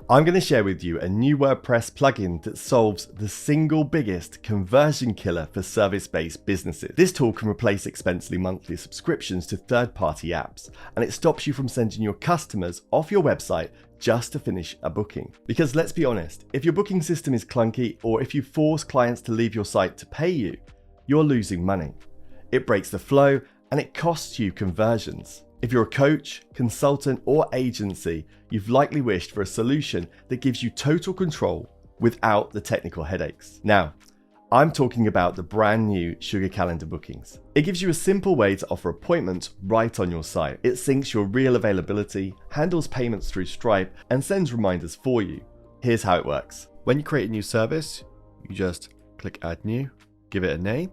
I'm going to share with you a new WordPress plugin that solves the single biggest conversion killer for service-based businesses. This tool can replace expensive monthly subscriptions to third-party apps, and it stops you from sending your customers off your website just to finish a booking. Because let's be honest, if your booking system is clunky or if you force clients to leave your site to pay you, you're losing money. It breaks the flow and it costs you conversions. If you're a coach, consultant, or agency, you've likely wished for a solution that gives you total control without the technical headaches. Now, I'm talking about the brand new Sugar Calendar Bookings. It gives you a simple way to offer appointments right on your site. It syncs your real availability, handles payments through Stripe, and sends reminders for you. Here's how it works. When you create a new service, you just click Add New, give it a name,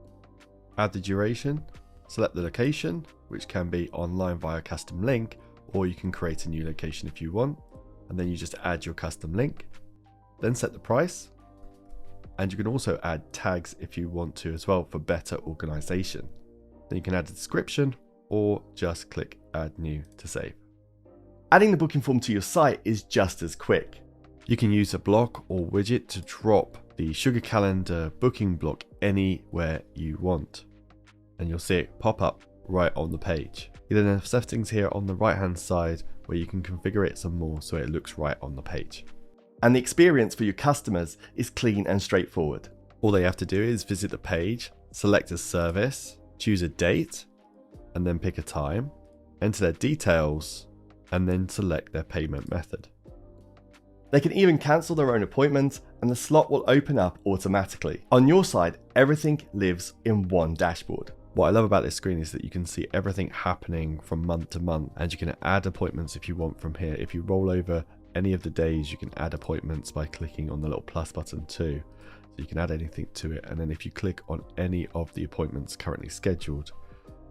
add the duration, select the location, which can be online via custom link, or you can create a new location if you want, and then you just add your custom link, then set the price, and you can also add tags if you want to as well for better organization. Then you can add a description or just click Add New to save. Adding the booking form to your site is just as quick. You can use a block or widget to drop the Sugar Calendar booking block anywhere you want, and you'll see it pop up right on the page. You then have settings here on the right hand side where you can configure it some more so it looks right on the page. And the experience for your customers is clean and straightforward. All they have to do is visit the page, select a service, choose a date, and then pick a time, enter their details, and then select their payment method. They can even cancel their own appointments and the slot will open up automatically. On your side, everything lives in one dashboard. What I love about this screen is that you can see everything happening from month to month, and you can add appointments if you want from here. If you roll over any of the days, you can add appointments by clicking on the little plus button too. So you can add anything to it, and then if you click on any of the appointments currently scheduled,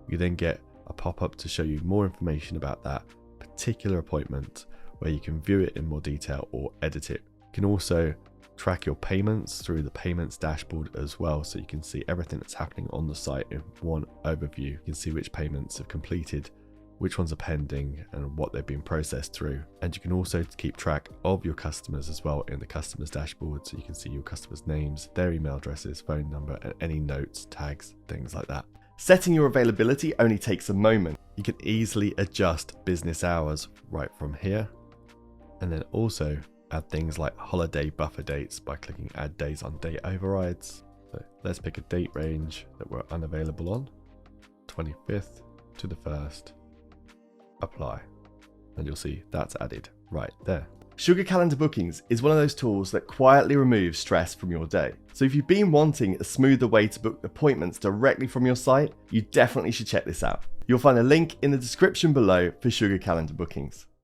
you then get a pop-up to show you more information about that particular appointment, where you can view it in more detail or edit it. You can also track your payments through the payments dashboard as well, so you can see everything that's happening on the site in one overview. You can see which payments have completed, which ones are pending, and what they've been processed through. And you can also keep track of your customers as well in the customers dashboard, so you can see your customers' names, their email addresses, phone number, and any notes, tags, things like that. Setting your availability only takes a moment. You can easily adjust business hours right from here, and then also add things like holiday buffer dates by clicking Add Days on Date Overrides. So let's pick a date range that we're unavailable on, 25th to the 1st, apply, and you'll see that's added right there. Sugar Calendar Bookings is one of those tools that quietly removes stress from your day. So if you've been wanting a smoother way to book appointments directly from your site, you definitely should check this out. You'll find a link in the description below for Sugar Calendar Bookings.